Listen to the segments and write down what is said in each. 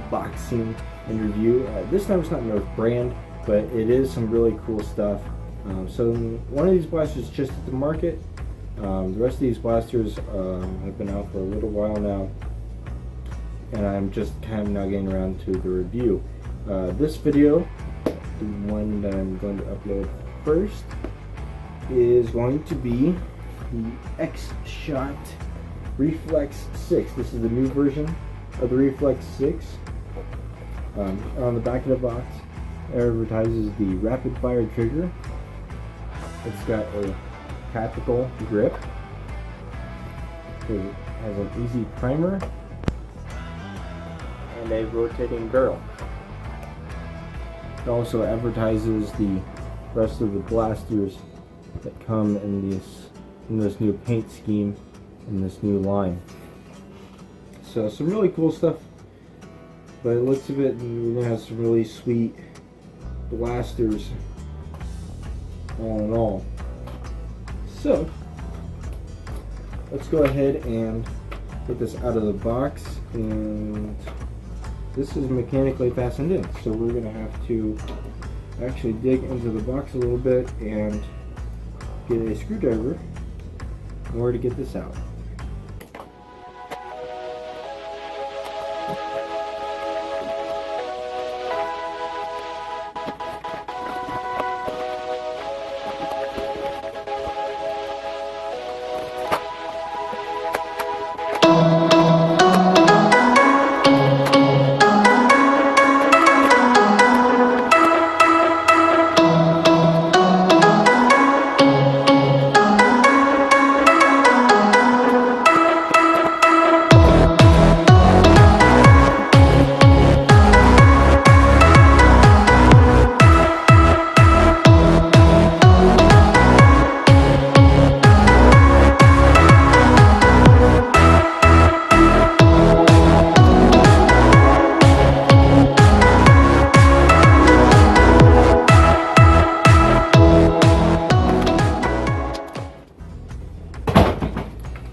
unboxing and review. This time it's not Nerf brand, but it is some really cool stuff. So one of these blasters is just at the market. The rest of these blasters have been out for a little while now, and I'm just kind of now getting around to the review. This video, the one that I'm going to upload first, is going to be the X-Shot Reflex 6. This is the new version of the Reflex 6. On the back of the box, it advertises the rapid fire trigger. It's got a tactical grip. It has an easy primer and a rotating barrel. It also advertises the rest of the blasters that come in this new paint scheme in this new line. So some really cool stuff. By the looks of it, you're gonna have some really sweet blasters all in all. So let's go ahead and get this out of the box, and this is mechanically fastened in, so we're gonna have to actually dig into the box a little bit and get a screwdriver in order to get this out.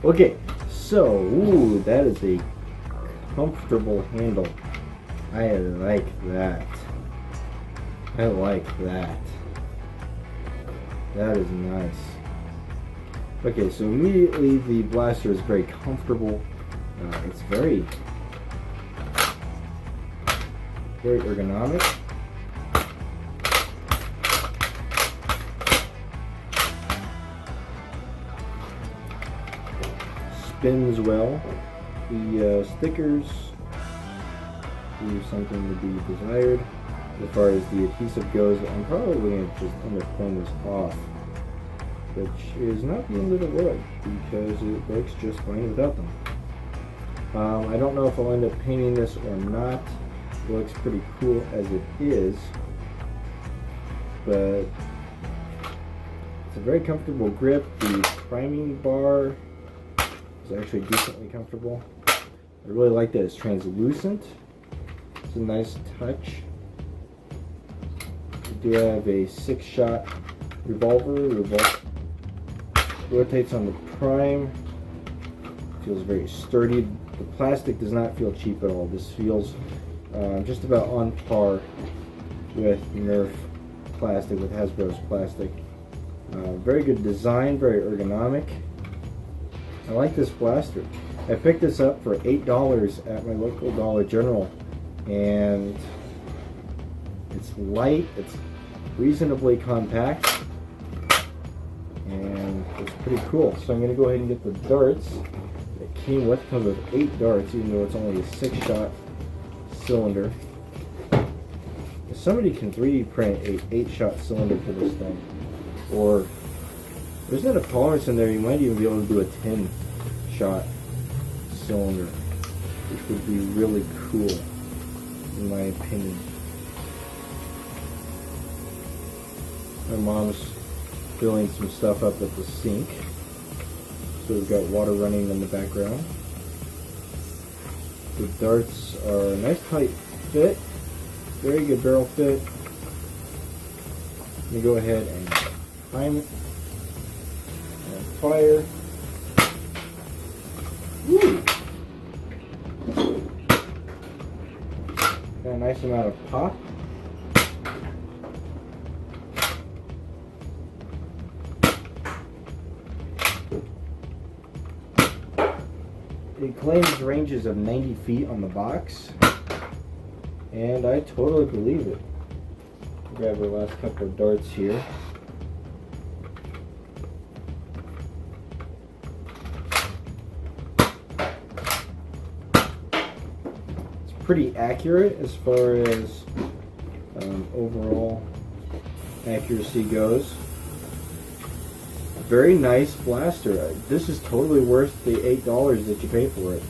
Okay, so that is a comfortable handle. I like that. I like that. That is nice. Okay, so immediately the blaster is very comfortable. It's very ergonomic. Spins well. The stickers leave something to be desired. As far as the adhesive goes, I'm probably going to just end up pulling this off, which is not the end of the world because it works just fine without them. I don't know if I'll end up painting this or not. It looks pretty cool as it is, but it's a very comfortable grip. The priming bar is actually decently comfortable. I really like that it's translucent. It's a nice touch. We do have a 6-shot revolver. Rotates on the prime. Feels very sturdy. The plastic does not feel cheap at all. This feels just about on par with Nerf plastic, with Hasbro's plastic. Very good design, very ergonomic. I like this blaster. I picked this up for $8 at my local Dollar General, and it's light, it's reasonably compact, and it's pretty cool. So I'm going to go ahead and get the darts. It comes with 8 darts, even though it's only a 6-shot cylinder. If somebody can 3D print a 8-shot cylinder for this thing, or there's not a tolerance in there, you might even be able to do a 10-shot cylinder, which would be really cool, in my opinion. My mom's filling some stuff up at the sink, so we've got water running in the background. The darts are a nice tight fit, very good barrel fit. Let me go ahead and prime it and fire. Woo! got a nice amount of pop. It claims ranges of 90 feet on the box, and I totally believe it. Grab our last couple of darts here. It's pretty accurate as far as overall accuracy goes. Very nice blaster. This is totally worth the $8 that you pay for it.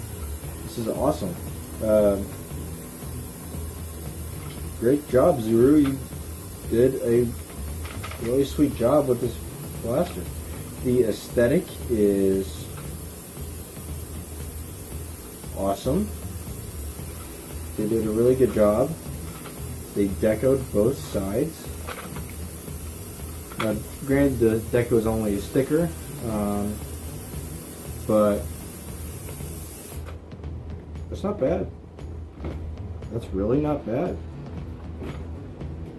This is awesome. Great job, Zuru. You did a really sweet job with this blaster. The aesthetic is awesome. They did a really good job. They decoed both sides. Now, granted, the deco is only a sticker, but that's not bad. That's really not bad.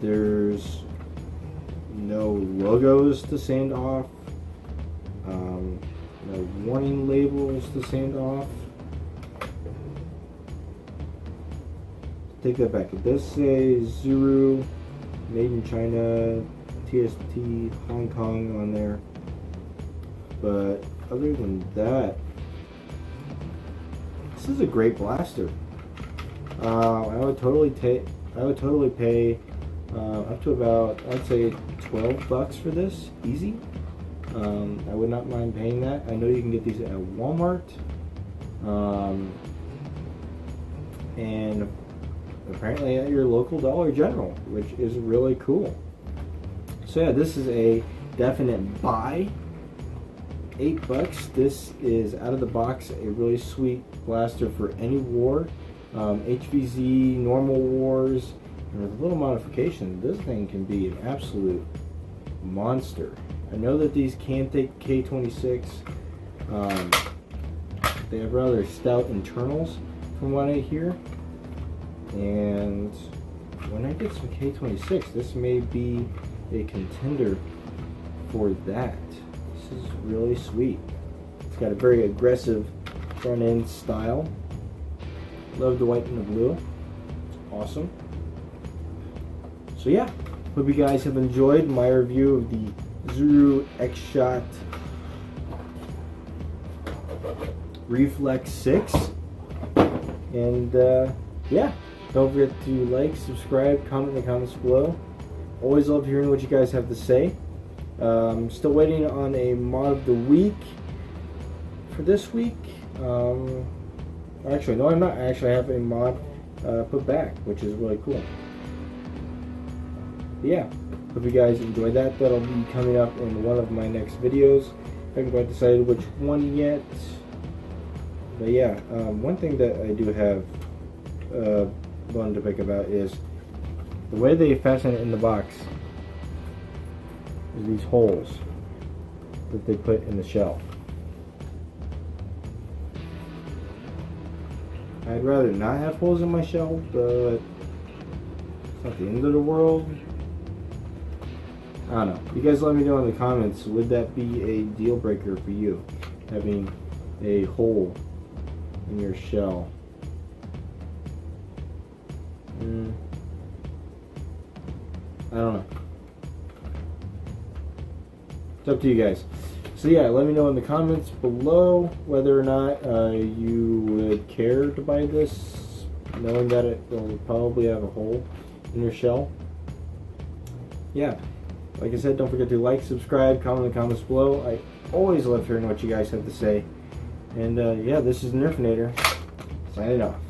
There's no logos to sand off, no warning labels to sand off. Take that back. It does say Zuru, made in China, TST, Hong Kong on there. But other than that, this is a great blaster. I would totally pay up to about, I'd say $12 for this, easy. I would not mind paying that. I know you can get these at Walmart, and apparently at your local Dollar General, which is really cool. So yeah, this is a definite buy. $8. This is out of the box a really sweet blaster for any war, HVZ, normal wars, and with a little modification, this thing can be an absolute monster. I know that these can take K26. They have rather stout internals, from what I hear. And when I get some K26, this may be a contender for that. This is really sweet. It's got a very aggressive front end style. Love the white and the blue. It's awesome. So yeah, hope you guys have enjoyed my review of the Zuru X-Shot Reflex 6. And yeah, don't forget to like, subscribe, comment in the comments below. Always love hearing what you guys have to say. Still waiting on a mod of the week for this week. Actually, no, I'm not. I actually have a mod put back, which is really cool. But yeah, hope you guys enjoyed that. That'll be coming up in one of my next videos. I haven't quite decided which one yet. But yeah, one thing that I do have wanted to pick about is the way they fasten it in the box is these holes that they put in the shell. I'd rather not have holes in my shell, but it's not the end of the world. I don't know. You guys let me know in the comments, would that be a deal breaker for you, having a hole in your shell? I don't know. It's up to you guys. So yeah, let me know in the comments below whether or not you would care to buy this, knowing that it will probably have a hole in your shell. Yeah, like I said, don't forget to like, subscribe, comment in the comments below. I always love hearing what you guys have to say. And yeah, this is Nerfinator, signing off.